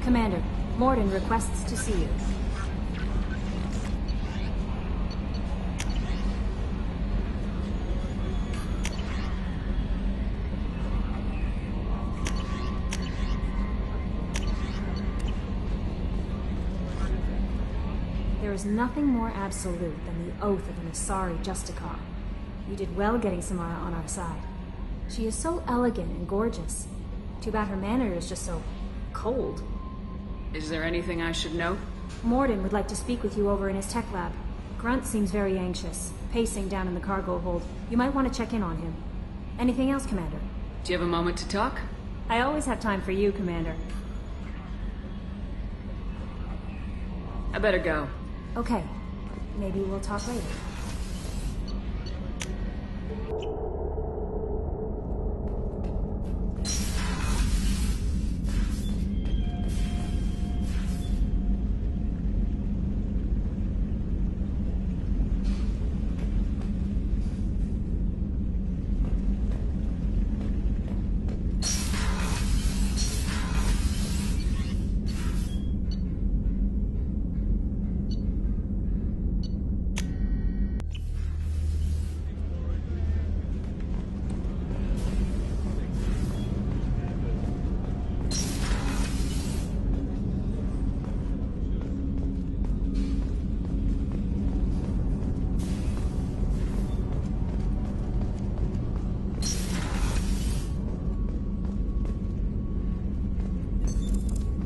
Commander, Morden requests to see you. There is nothing more absolute than the oath of an Asari Justicar. You did well getting Samara on our side. She is so elegant and gorgeous. Too bad her manner is just so cold. Is there anything I should know? Morden would like to speak with you over in his tech lab. Grunt seems very anxious, pacing down in the cargo hold. You might want to check in on him. Anything else, Commander? Do you have a moment to talk? I always have time for you, Commander. I better go. Okay. Maybe we'll talk later.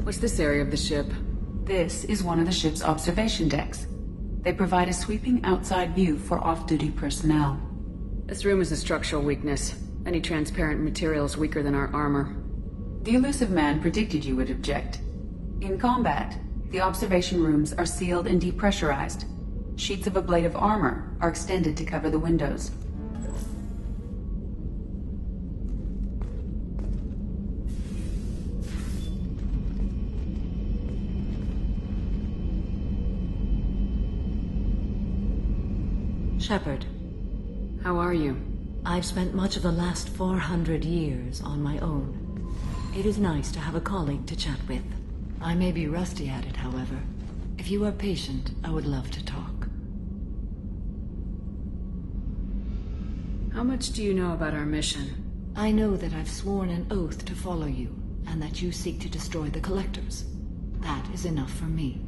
What's this area of the ship? This is one of the ship's observation decks. They provide a sweeping outside view for off-duty personnel. This room is a structural weakness. Any transparent material is weaker than our armor. The elusive man predicted you would object. In combat, the observation rooms are sealed and depressurized. Sheets of ablative armor are extended to cover the windows. Shepard, How are you? I've spent much of the last 400 years on my own. It is nice to have a colleague to chat with. I may be rusty at it, however. If you are patient, I would love to talk. How much do you know about our mission? I know that I've sworn an oath to follow you, and that you seek to destroy the Collectors. That is enough for me.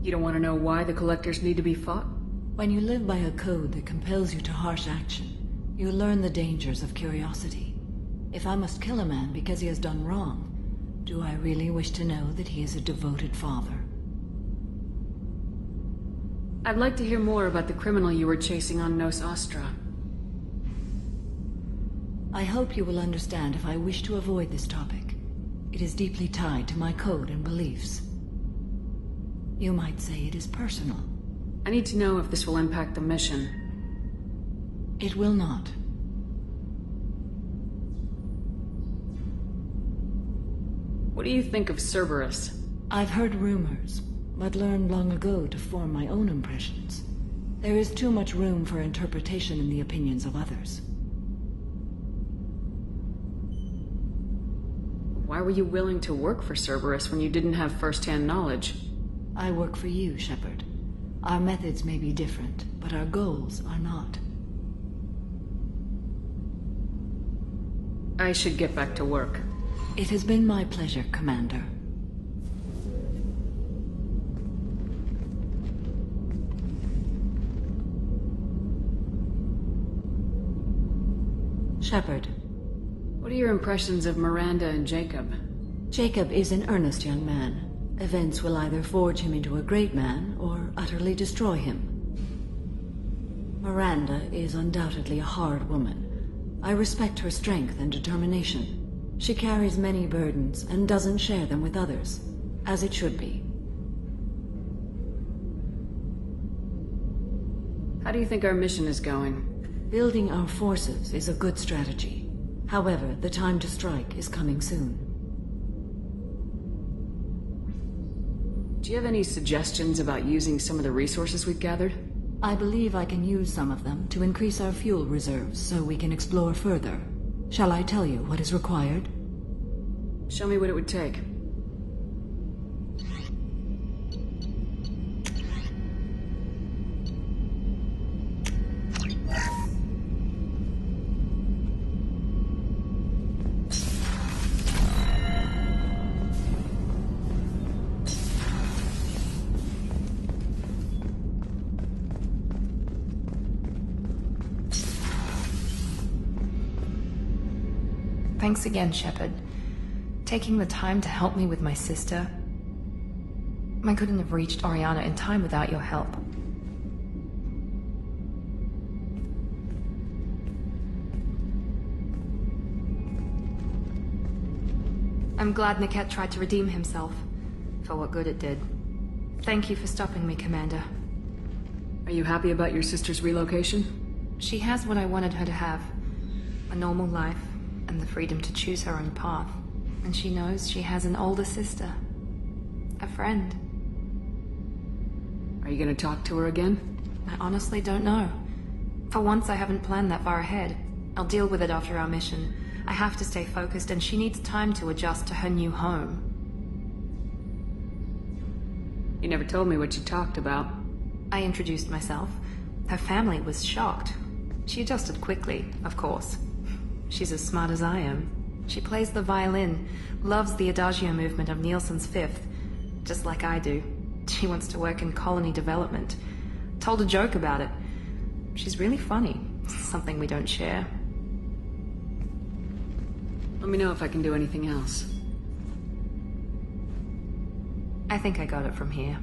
You don't want to know why the Collectors need to be fought? When you live by a code that compels you to harsh action, you learn the dangers of curiosity. If I must kill a man because he has done wrong, do I really wish to know that he is a devoted father? I'd like to hear more about the criminal you were chasing on Nos Astra. I hope you will understand if I wish to avoid this topic. It is deeply tied to my code and beliefs. You might say it is personal. I need to know if this will impact the mission. It will not. What do you think of Cerberus? I've heard rumors, but learned long ago to form my own impressions. There is too much room for interpretation in the opinions of others. Why were you willing to work for Cerberus when you didn't have first-hand knowledge? I work for you, Shepard. Our methods may be different, but our goals are not. I should get back to work. It has been my pleasure, Commander. Shepard. What are your impressions of Miranda and Jacob? Jacob is an earnest young man. Events will either forge him into a great man, or utterly destroy him. Miranda is undoubtedly a hard woman. I respect her strength and determination. She carries many burdens and doesn't share them with others, as it should be. How do you think our mission is going? Building our forces is a good strategy. However, the time to strike is coming soon. Do you have any suggestions about using some of the resources we've gathered? I believe I can use some of them to increase our fuel reserves so we can explore further. Shall I tell you what is required? Show me what it would take. Thanks again, Shepard. Taking the time to help me with my sister. I couldn't have reached Oriana in time without your help. I'm glad Niket tried to redeem himself, for what good it did. Thank you for stopping me, Commander. Are you happy about your sister's relocation? She has what I wanted her to have. A normal life, and the freedom to choose her own path. And she knows she has an older sister. A friend. Are you gonna talk to her again? I honestly don't know. For once, I haven't planned that far ahead. I'll deal with it after our mission. I have to stay focused, and she needs time to adjust to her new home. You never told me what you talked about. I introduced myself. Her family was shocked. She adjusted quickly, of course. She's as smart as I am. She plays the violin, loves the Adagio movement of Nielsen's Fifth, just like I do. She wants to work in colony development. Told a joke about it. She's really funny, something we don't share. Let me know if I can do anything else. I think I got it from here.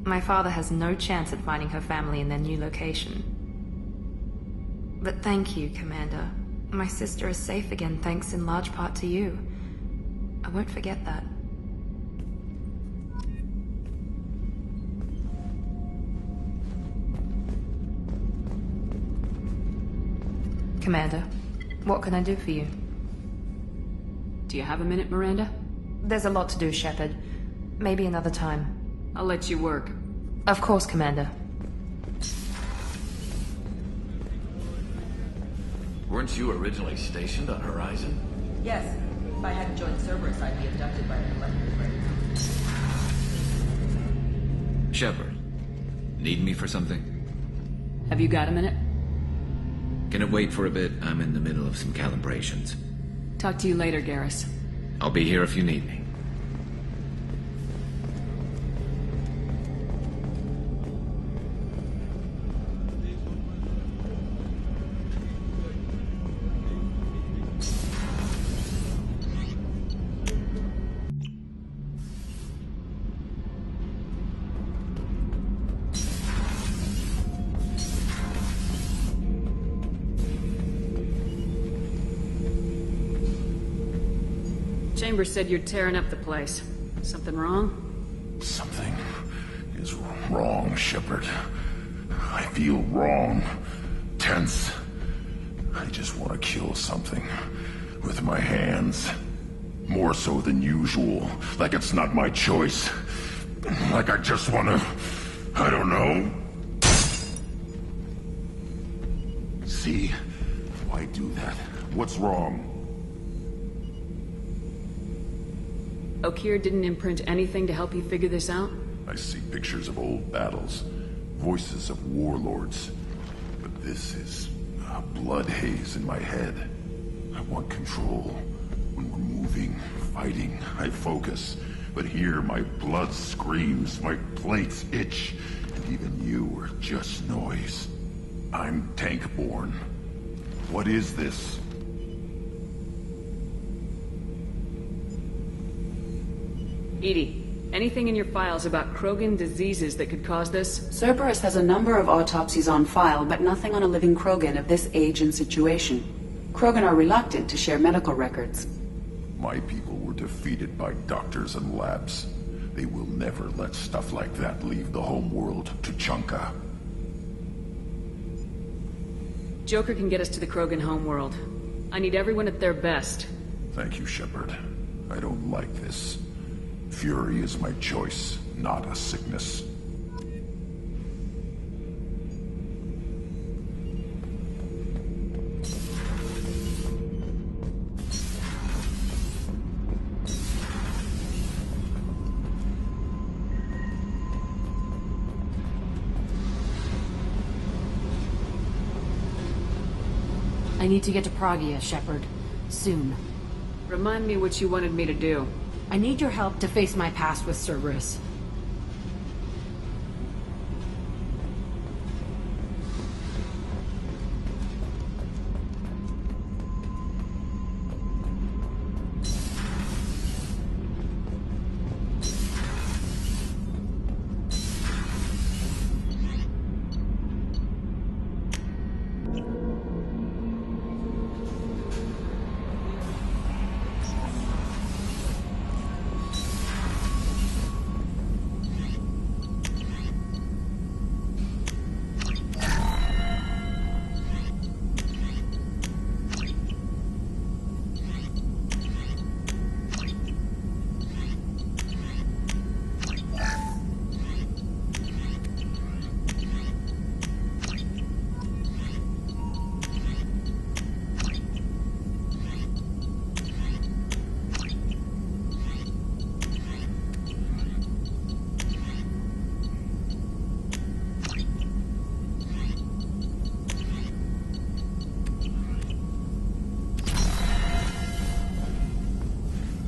My father has no chance at finding her family in their new location. But thank you, Commander. My sister is safe again thanks in large part to you. I won't forget that. Commander, what can I do for you? Do you have a minute, Miranda? There's a lot to do, Shepard. Maybe another time. I'll let you work. Of course, Commander. Weren't you originally stationed on Horizon? Yes. If I hadn't joined Cerberus, I'd be abducted by the collective right now. Shepard, need me for something? Have you got a minute? Can it wait for a bit? I'm in the middle of some calibrations. Talk to you later, Garrus. I'll be here if you need me. Chambers said you're tearing up the place. Something wrong? Something is wrong, Shepard. I feel wrong. Tense. I just want to kill something. With my hands. More so than usual. Like it's not my choice. Like I just want to... I don't know. See? Why do that? What's wrong? Okeer didn't imprint anything to help you figure this out? I see pictures of old battles, voices of warlords. But this is a blood haze in my head. I want control. When we're moving, fighting, I focus. But here my blood screams, my plates itch, and even you are just noise. I'm tank-born. What is this? Edie, anything in your files about Krogan diseases that could cause this? Cerberus has a number of autopsies on file, but nothing on a living Krogan of this age and situation. Krogan are reluctant to share medical records. My people were defeated by doctors and labs. They will never let stuff like that leave the home world to Chunka. Joker can get us to the Krogan homeworld. I need everyone at their best. Thank you, Shepard. I don't like this. Fury is my choice, not a sickness. I need to get to Pragia, Shepard. Soon. Remind me what you wanted me to do. I need your help to face my past with Cerberus.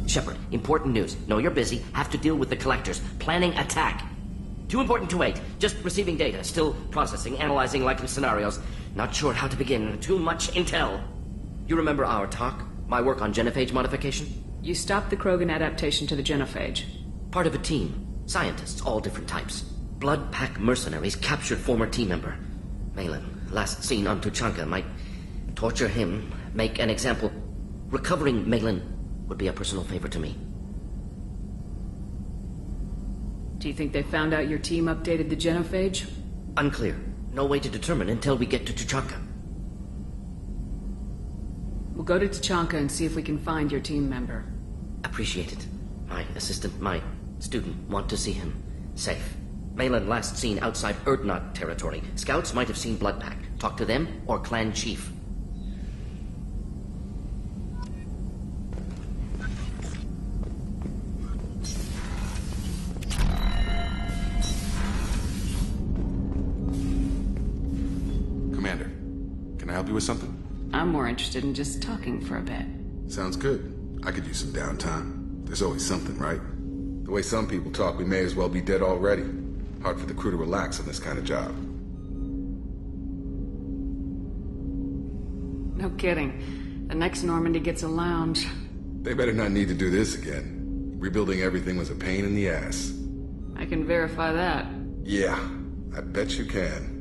Shepard, important news. Know you're busy. Have to deal with the collectors. Planning attack. Too important to wait. Just receiving data. Still processing, analyzing likely scenarios. Not sure how to begin. Too much intel. You remember our talk? My work on genophage modification? You stopped the Krogan adaptation to the genophage. Part of a team. Scientists, all different types. Blood Pack mercenaries captured former team member. Malin, last seen on Tuchanka, might torture him, make an example. Recovering Malin would be a personal favor to me. Do you think they found out your team updated the genophage? Unclear. No way to determine until we get to Tuchanka. We'll go to Tuchanka and see if we can find your team member. Appreciate it. My assistant, my student, want to see him. Safe. Malin last seen outside Erdnot territory. Scouts might have seen Bloodpack. Talk to them or clan chief. Commander, can I help you with something? I'm more interested in just talking for a bit. Sounds good. I could use some downtime. There's always something, right? The way some people talk, we may as well be dead already. Hard for the crew to relax on this kind of job. No kidding. The next Normandy gets a lounge. They better not need to do this again. Rebuilding everything was a pain in the ass. I can verify that. Yeah, I bet you can.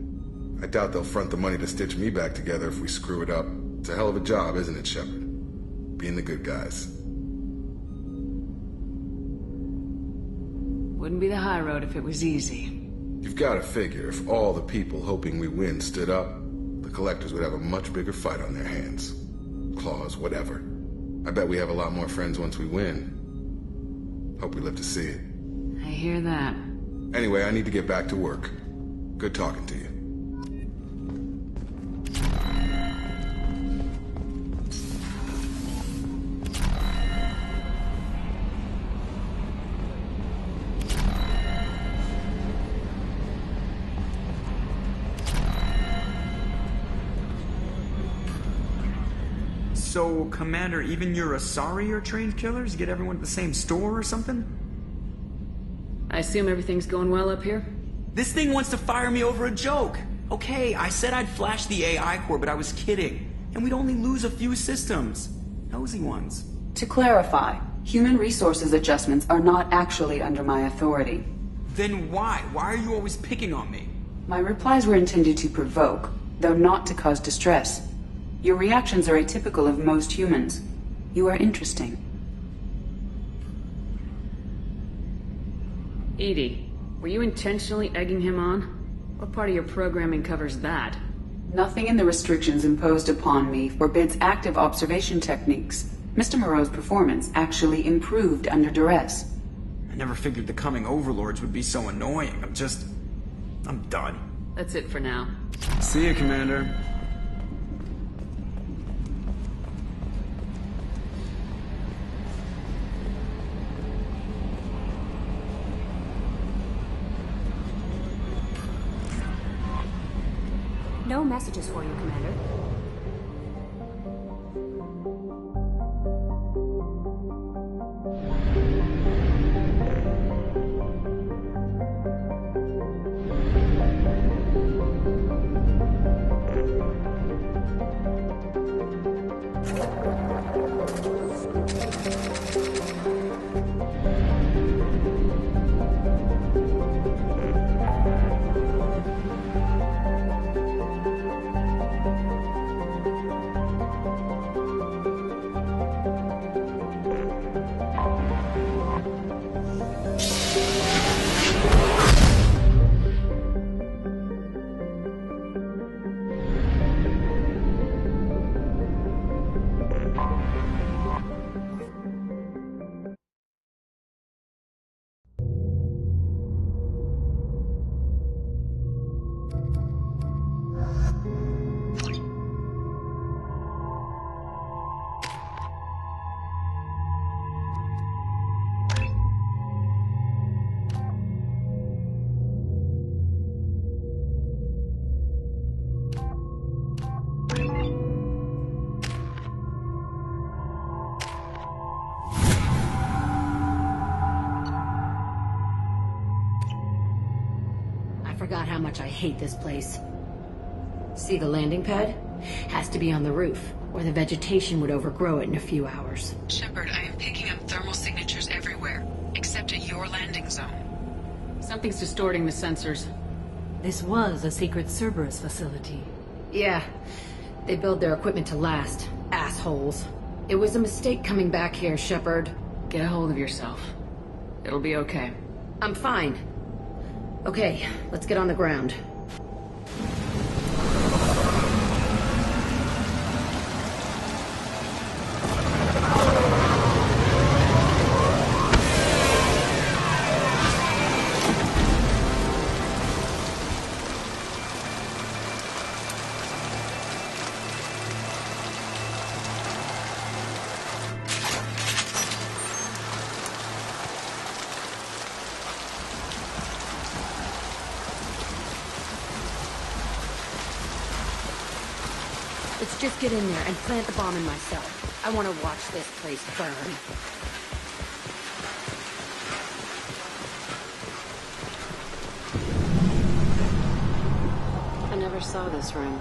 I doubt they'll front the money to stitch me back together if we screw it up. It's a hell of a job, isn't it, Shepard? Being the good guys. Wouldn't be the high road if it was easy. You've got to figure if all the people hoping we win stood up, the collectors would have a much bigger fight on their hands. Claws, whatever. I bet we have a lot more friends once we win. Hope we live to see it. I hear that. Anyway, I need to get back to work. Good talking to you. So, Commander, even your Asari are trained killers? Get everyone at the same store or something? I assume everything's going well up here? This thing wants to fire me over a joke. Okay, I said I'd flash the AI core, but I was kidding. And we'd only lose a few systems. Nosy ones. To clarify, human resources adjustments are not actually under my authority. Then why? Why are you always picking on me? My replies were intended to provoke, though not to cause distress. Your reactions are atypical of most humans. You are interesting. Edie, were you intentionally egging him on? What part of your programming covers that? Nothing in the restrictions imposed upon me forbids active observation techniques. Mr. Moreau's performance actually improved under duress. I never figured the coming overlords would be so annoying. I'm done. That's it for now. See you, Commander. No messages for you, Commander. how much I hate this place. See the landing pad? Has to be on the roof, or the vegetation would overgrow it in a few hours. Shepard, I am picking up thermal signatures everywhere, except at your landing zone. Something's distorting the sensors. This was a secret Cerberus facility. Yeah, they build their equipment to last. Assholes. It was a mistake coming back here, Shepard. Get a hold of yourself. It'll be okay. I'm fine. Okay, let's get on the ground. Let's just get in there and plant the bomb in myself. I want to watch this place burn. I never saw this room.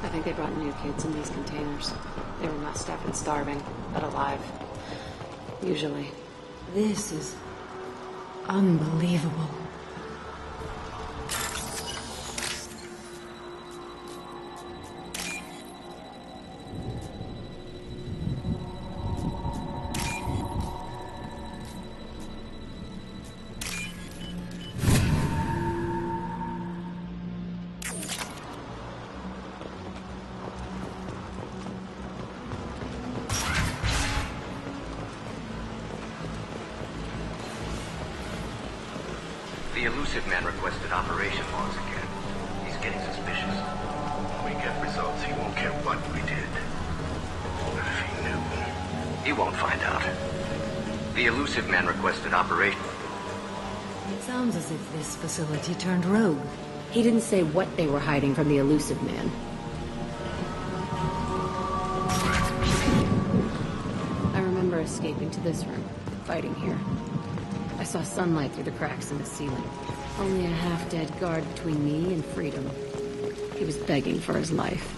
I think they brought new kids in these containers. They were messed up and starving, but alive. Usually. This is unbelievable. The elusive man requested operation logs again. He's getting suspicious. When we get results, he won't care what we did. If he knew. He won't find out. The elusive man requested operation. It sounds as if this facility turned rogue. He didn't say what they were hiding from the elusive man. I remember escaping to this room, fighting here. I saw sunlight through the cracks in the ceiling. Only a half-dead guard between me and freedom. He was begging for his life.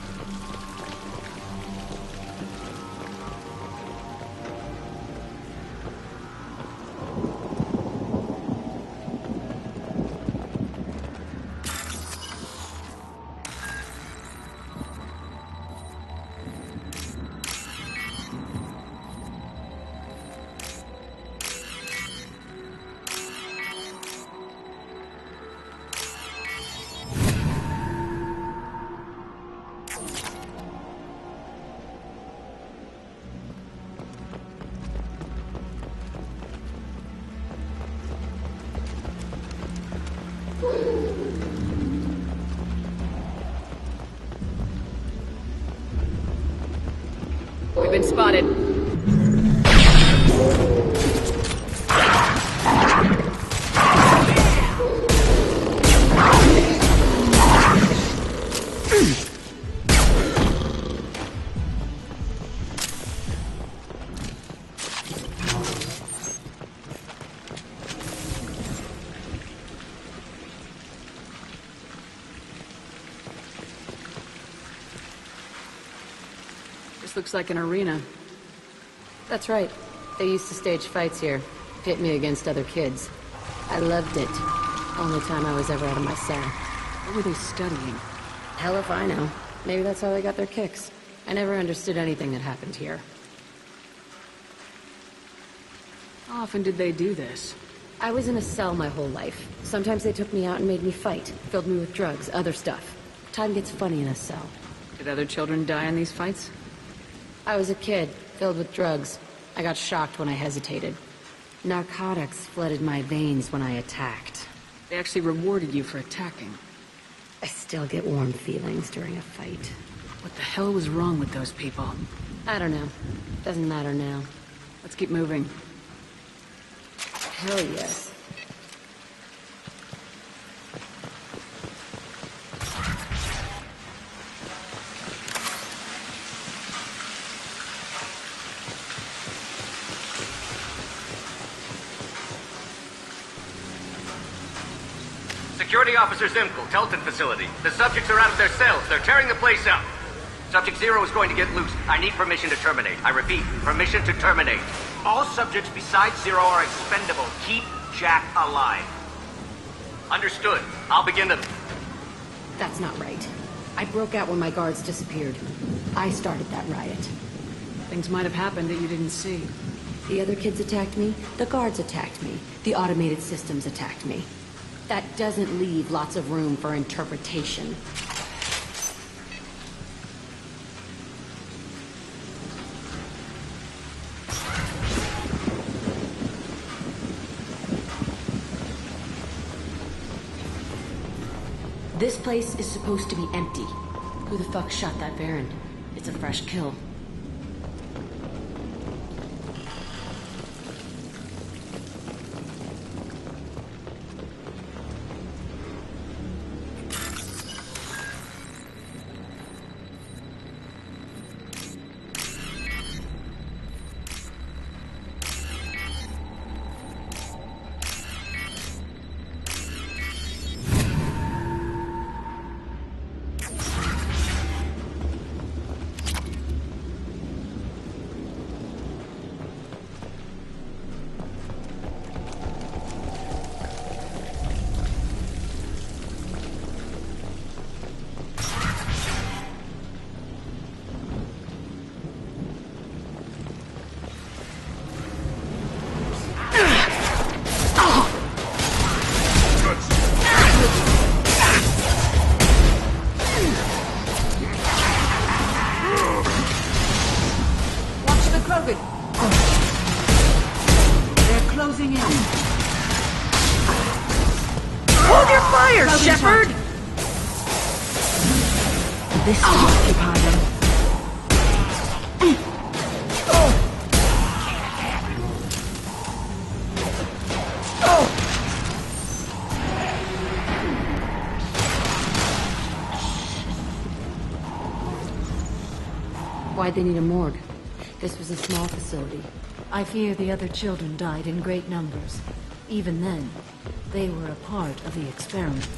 We've been spotted. This looks like an arena. That's right. They used to stage fights here, pit me against other kids. I loved it. Only time I was ever out of my cell. What were they studying? Hell if I know. Maybe that's how they got their kicks. I never understood anything that happened here. How often did they do this? I was in a cell my whole life. Sometimes they took me out and made me fight. Filled me with drugs, other stuff. Time gets funny in a cell. Did other children die in these fights? I was a kid, filled with drugs. I got shocked when I hesitated. Narcotics flooded my veins when I attacked. They actually rewarded you for attacking. I still get warm feelings during a fight. What the hell was wrong with those people? I don't know. Doesn't matter now. Let's keep moving. Hell yes. Security Officer Zimkel, Telton facility. The subjects are out of their cells. They're tearing the place up. Subject 0 is going to get loose. I need permission to terminate. I repeat, permission to terminate. All subjects besides 0 are expendable. Keep Jack alive. Understood. I'll begin to... That's not right. I broke out when my guards disappeared. I started that riot. Things might have happened that you didn't see. The other kids attacked me. The guards attacked me. The automated systems attacked me. That doesn't leave lots of room for interpretation. This place is supposed to be empty. Who the fuck shot that Baron? It's a fresh kill. This will occupy them. Why'd they need a morgue? This was a small facility. I fear the other children died in great numbers. Even then, they were a part of the experiment.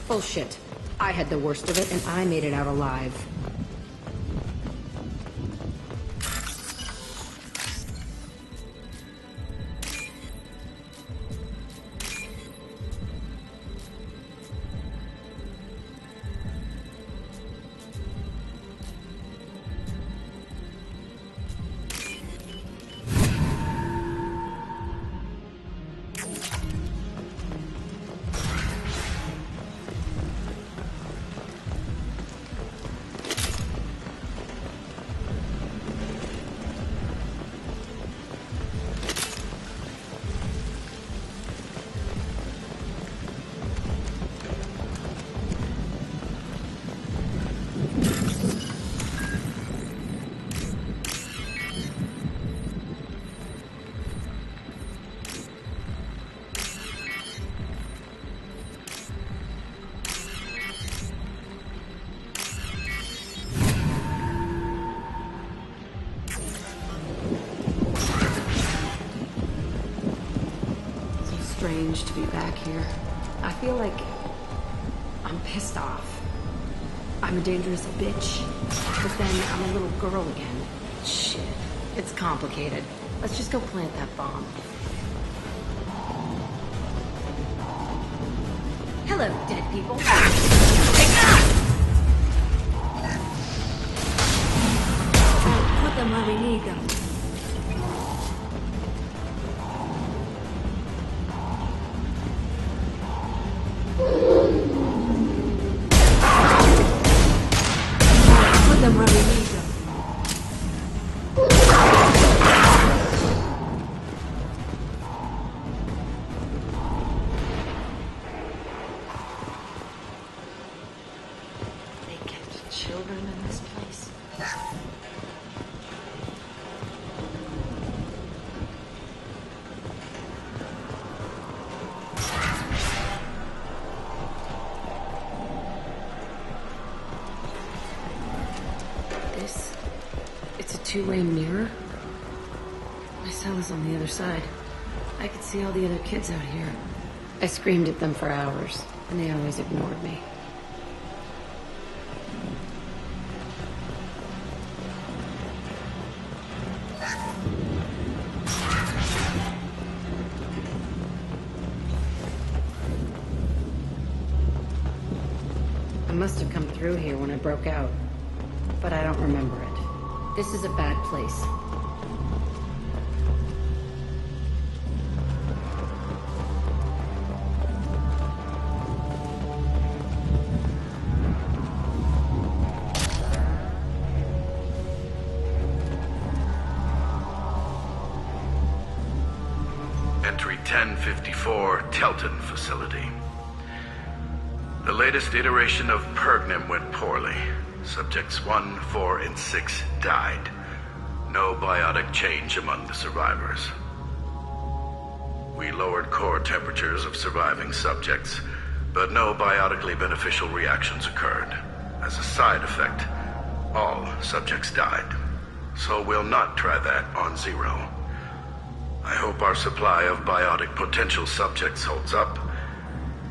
Bullshit. I had the worst of it, and I made it out alive. Strange to be back here. I feel like I'm pissed off. I'm a dangerous bitch, but then I'm a little girl again. Shit. It's complicated. Let's just go plant that bomb. Hello, dead people. Put them where we need them. Put them where we need them. They kept children in this place. It's a two-way mirror. My cell is on the other side. I could see all the other kids out here. I screamed at them for hours. and they always ignored me. I must have come through here when I broke out, but I don't remember it. This is a bad place. Entry 1054, Telton facility. The latest iteration of Pergnim went poorly. Subjects 1, 4, and 6 died. No biotic change among the survivors. We lowered core temperatures of surviving subjects, but no biotically beneficial reactions occurred. As a side effect, all subjects died. So we'll not try that on Zero. I hope our supply of biotic potential subjects holds up.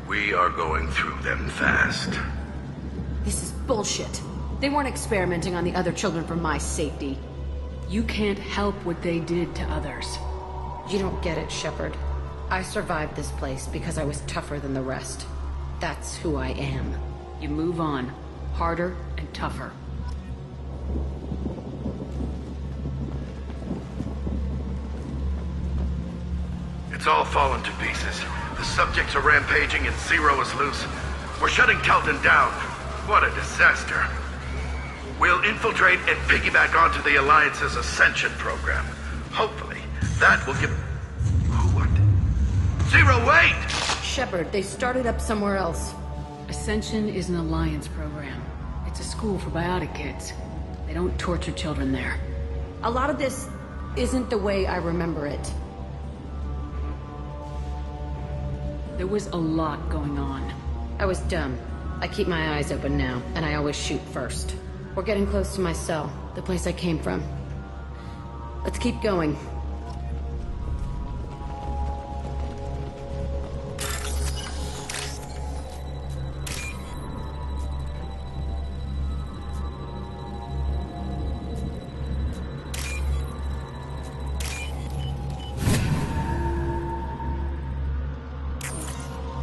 We are going through them fast. This is bullshit. They weren't experimenting on the other children for my safety. You can't help what they did to others. You don't get it, Shepard. I survived this place because I was tougher than the rest. That's who I am. You move on. Harder and tougher. It's all fallen to pieces. The subjects are rampaging and Zero is loose. We're shutting Telton down. What a disaster. We'll infiltrate and piggyback onto the Alliance's Ascension program. Hopefully, that will give... What? Zero, wait! Shepard, they started up somewhere else. Ascension is an Alliance program. It's a school for biotic kids. They don't torture children there. A lot of this isn't the way I remember it. There was a lot going on. I was dumb. I keep my eyes open now, and I always shoot first. We're getting close to my cell, the place I came from. Let's keep going.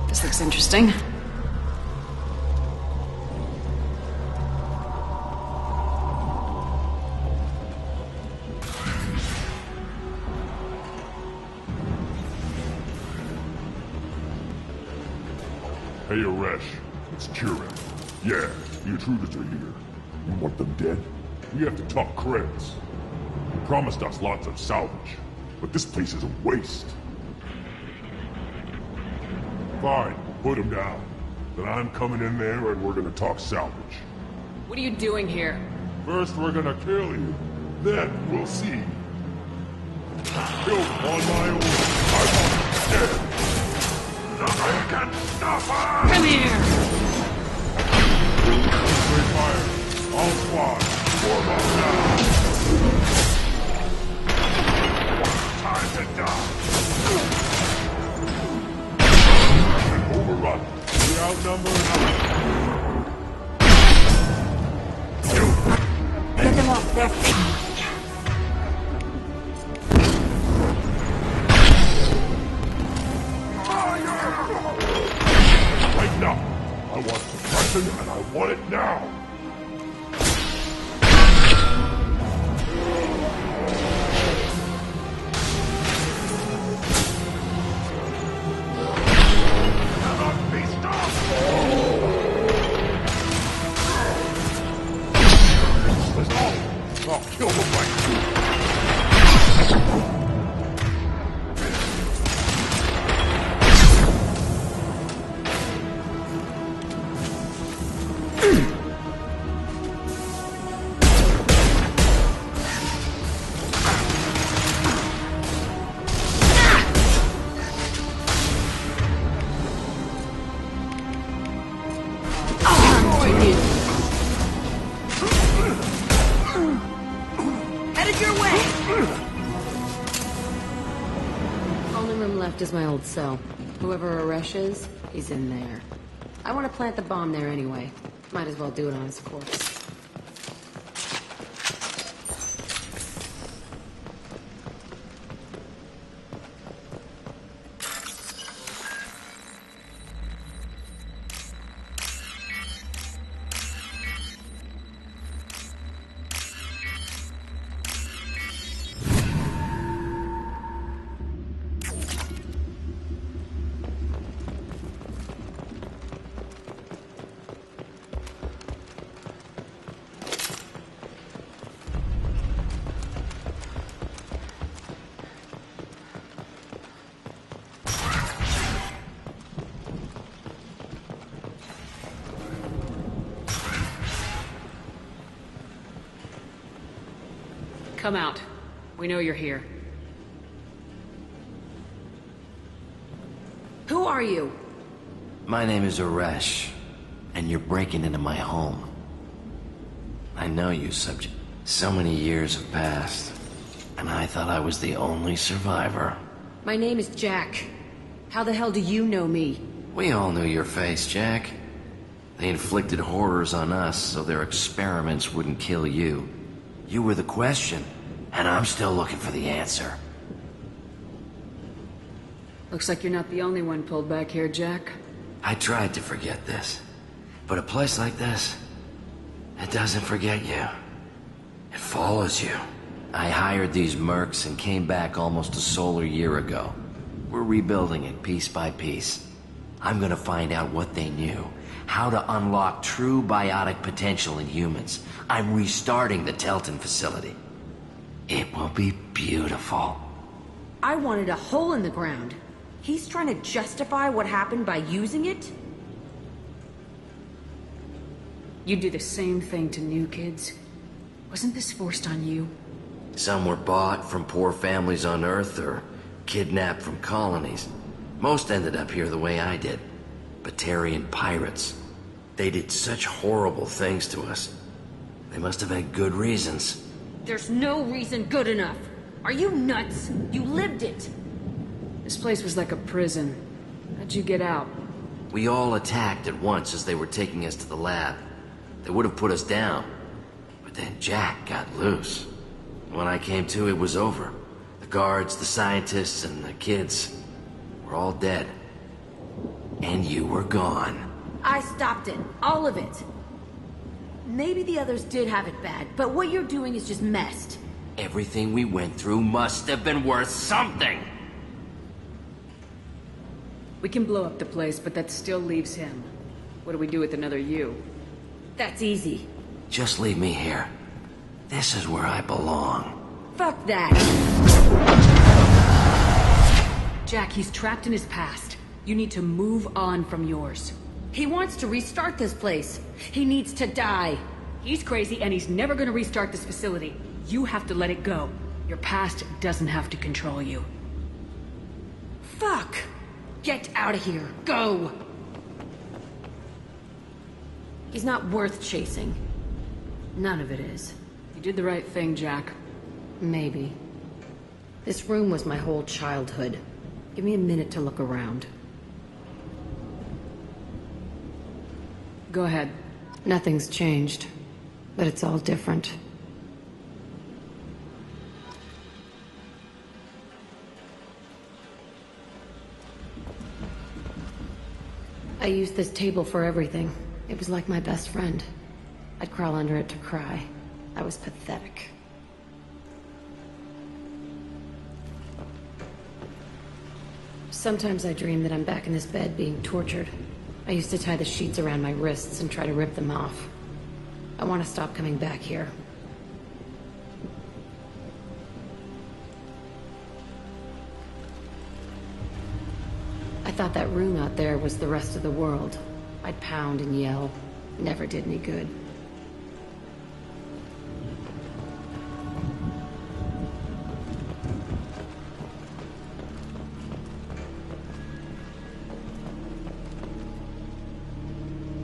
This looks interesting. Hey, Aresh. It's Kieran. Yeah, the intruders are here. You want them dead? We have to talk credits. You promised us lots of salvage, but this place is a waste. Fine, put them down. Then I'm coming in there and we're gonna talk salvage. What are you doing here? First we're gonna kill you, then we'll see. Killed on my own. I want you dead. Nothing can stop us! Come here! Straight fire. All squad. Form up now. Time to die. Overrun. We outnumber enough. Get them off their feet. Right now. I want suppression and I want it now. I'll kill them right through. Only room left is my old cell. Whoever Aresh is, he's in there. I want to plant the bomb there anyway. Might as well do it on its corpse. Come out. We know you're here. Who are you? My name is Aresh, and you're breaking into my home. I know you, subject. So many years have passed, and I thought I was the only survivor. My name is Jack. How the hell do you know me? We all knew your face, Jack. They inflicted horrors on us so their experiments wouldn't kill you. You were the question, and I'm still looking for the answer. Looks like you're not the only one pulled back here, Jack. I tried to forget this, but a place like this, it doesn't forget you. It follows you. I hired these mercs and came back almost a solar year ago. We're rebuilding it piece by piece. I'm gonna find out what they knew, how to unlock true biotic potential in humans. I'm restarting the Telton facility. It will be beautiful. I wanted a hole in the ground. He's trying to justify what happened by using it? You do the same thing to new kids. Wasn't this forced on you? Some were bought from poor families on Earth or kidnapped from colonies. Most ended up here the way I did. Batarian pirates. They did such horrible things to us. They must have had good reasons. There's no reason good enough. Are you nuts? You lived it. This place was like a prison. How'd you get out? We all attacked at once as they were taking us to the lab. They would have put us down. But then Jack got loose. When I came to, it was over. The guards, the scientists, and the kids were all dead. And you were gone. I stopped it. All of it. Maybe the others did have it bad, but what you're doing is just messed. Everything we went through must have been worth something! We can blow up the place, but that still leaves him. What do we do with another you? That's easy. Just leave me here. This is where I belong. Fuck that! Jack, he's trapped in his past. You need to move on from yours. He wants to restart this place. He needs to die. He's crazy and he's never gonna restart this facility. You have to let it go. Your past doesn't have to control you. Fuck! Get out of here. Go! He's not worth chasing. None of it is. You did the right thing, Jack. Maybe. This room was my whole childhood. Give me a minute to look around. Go ahead. Nothing's changed, but it's all different. I used this table for everything. It was like my best friend. I'd crawl under it to cry. I was pathetic. Sometimes I dream that I'm back in this bed being tortured. I used to tie the sheets around my wrists and try to rip them off. I want to stop coming back here. I thought that room out there was the rest of the world. I'd pound and yell. Never did any good.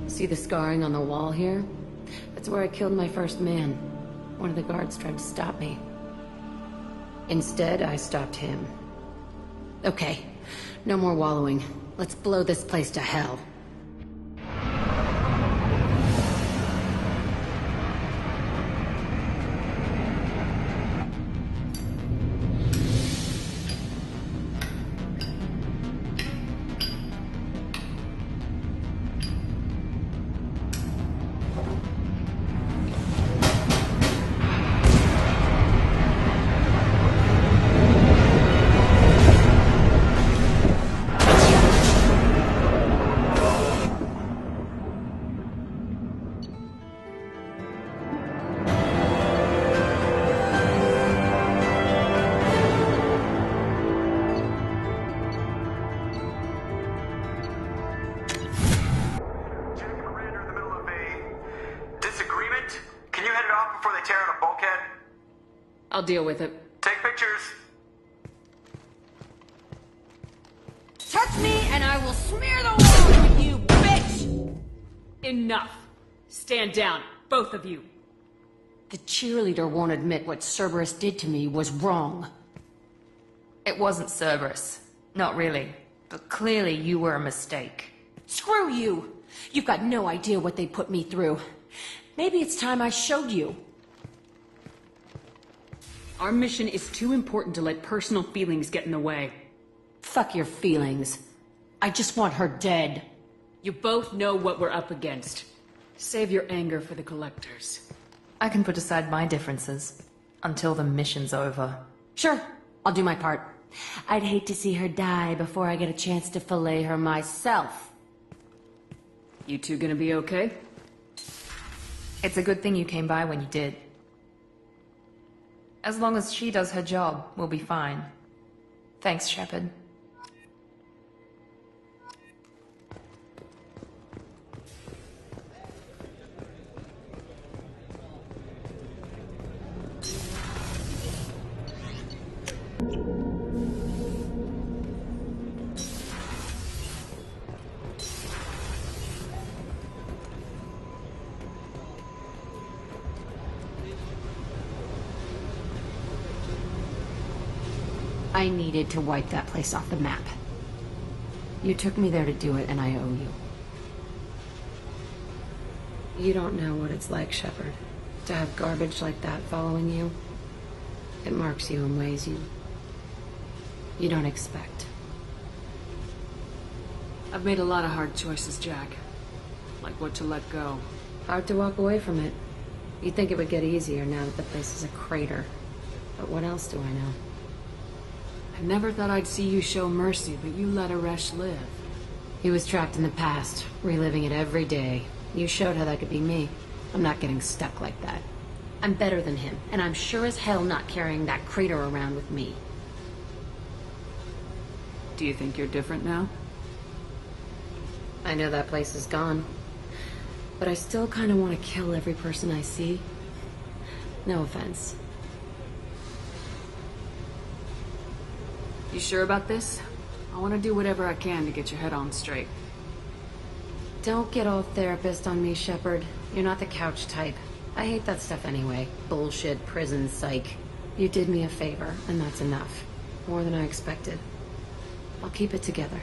See the scarring on the wall here? That's where I killed my first man. One of the guards tried to stop me. Instead, I stopped him. Okay, no more wallowing. Let's blow this place to hell. before they tear out a bulkhead? I'll deal with it. Take pictures. Touch me and I will smear the world with you, bitch! Enough. Stand down, both of you. The cheerleader won't admit what Cerberus did to me was wrong. It wasn't Cerberus. Not really. But clearly you were a mistake. Screw you! You've got no idea what they put me through. Maybe it's time I showed you. Our mission is too important to let personal feelings get in the way. Fuck your feelings. I just want her dead. You both know what we're up against. Save your anger for the collectors. I can put aside my differences until the mission's over. Sure, I'll do my part. I'd hate to see her die before I get a chance to fillet her myself. You two gonna be okay? It's a good thing you came by when you did. As long as she does her job, we'll be fine. Thanks, Shepard. I needed to wipe that place off the map. You took me there to do it, and I owe you. You don't know what it's like, Shepard, to have garbage like that following you. It marks you in ways you don't expect. I've made a lot of hard choices, Jack. Like what to let go. Hard to walk away from it. You'd think it would get easier now that the place is a crater. But what else do I know? I never thought I'd see you show mercy, but you let Aresh live. He was trapped in the past, reliving it every day. You showed how that could be me. I'm not getting stuck like that. I'm better than him, and I'm sure as hell not carrying that crater around with me. Do you think you're different now? I know that place is gone. But I still kind of want to kill every person I see. No offense. You sure about this? I want to do whatever I can to get your head on straight. Don't get all therapist on me, Shepard. You're not the couch type. I hate that stuff anyway. Bullshit, prison, psych. You did me a favor, and that's enough. More than I expected. I'll keep it together.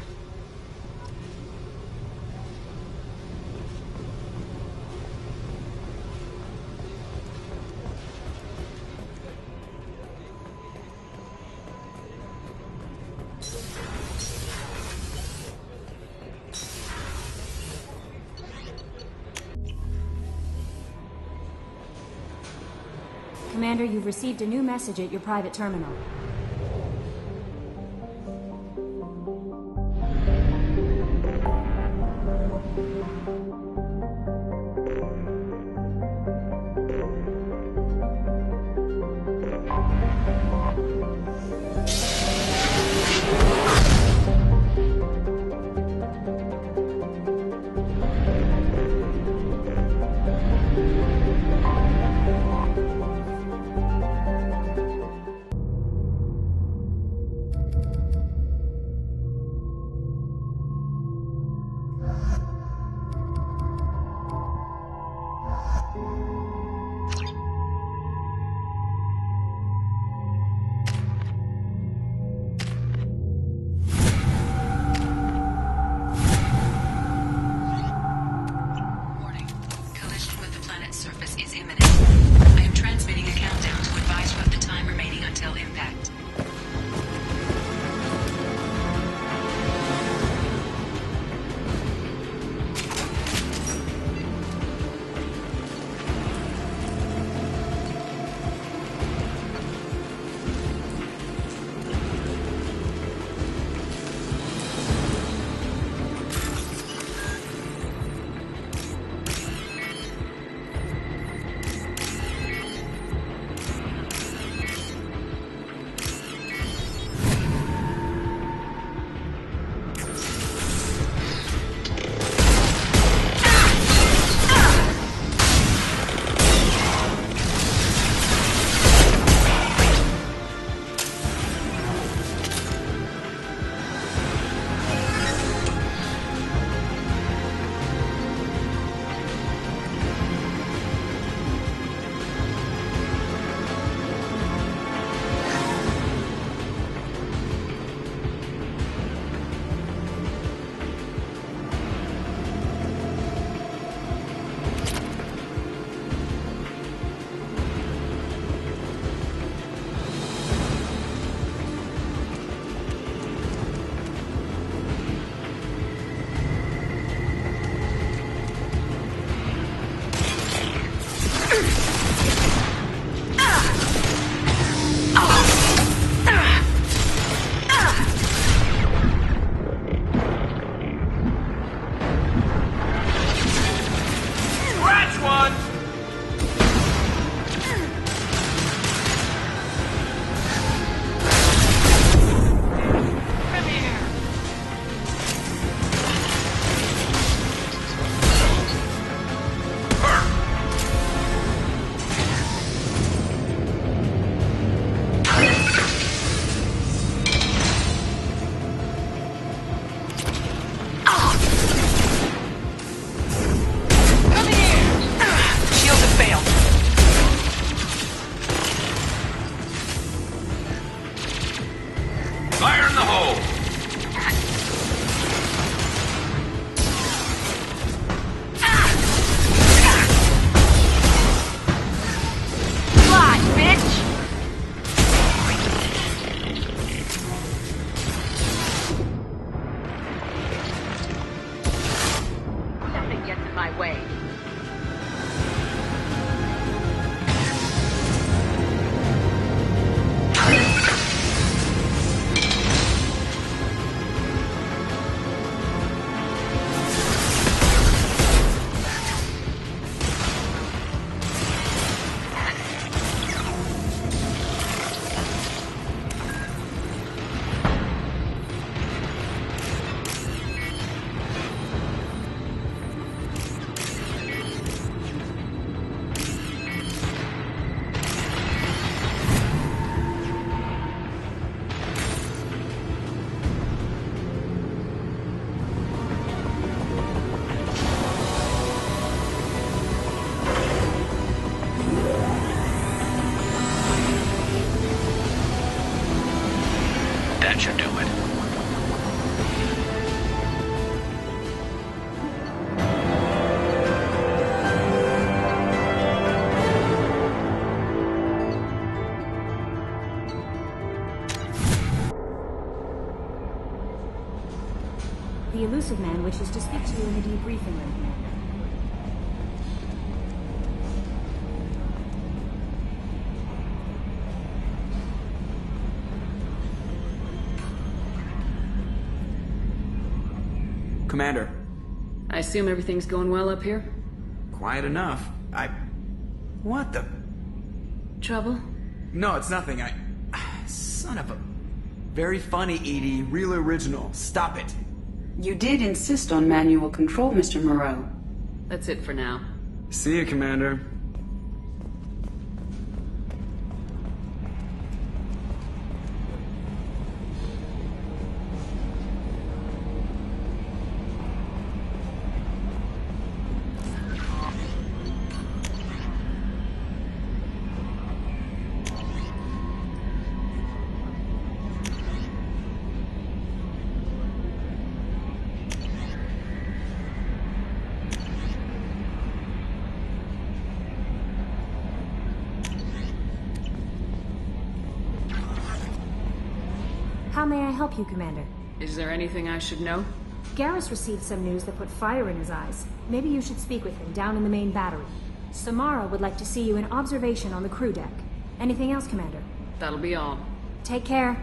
Commander, you've received a new message at your private terminal. should do it. The elusive man wishes to speak to you in the debriefing room, Commander. Commander. I assume everything's going well up here? Quiet enough. What the... Trouble? No, it's nothing. Son of a... Very funny, Edie. Real original. Stop it. You did insist on manual control, Mr. Moreau. That's it for now. See you, Commander. How may I help you, Commander? Is there anything I should know? Garrus received some news that put fire in his eyes. Maybe you should speak with him down in the main battery. Samara would like to see you in observation on the crew deck. Anything else, Commander? That'll be all. Take care.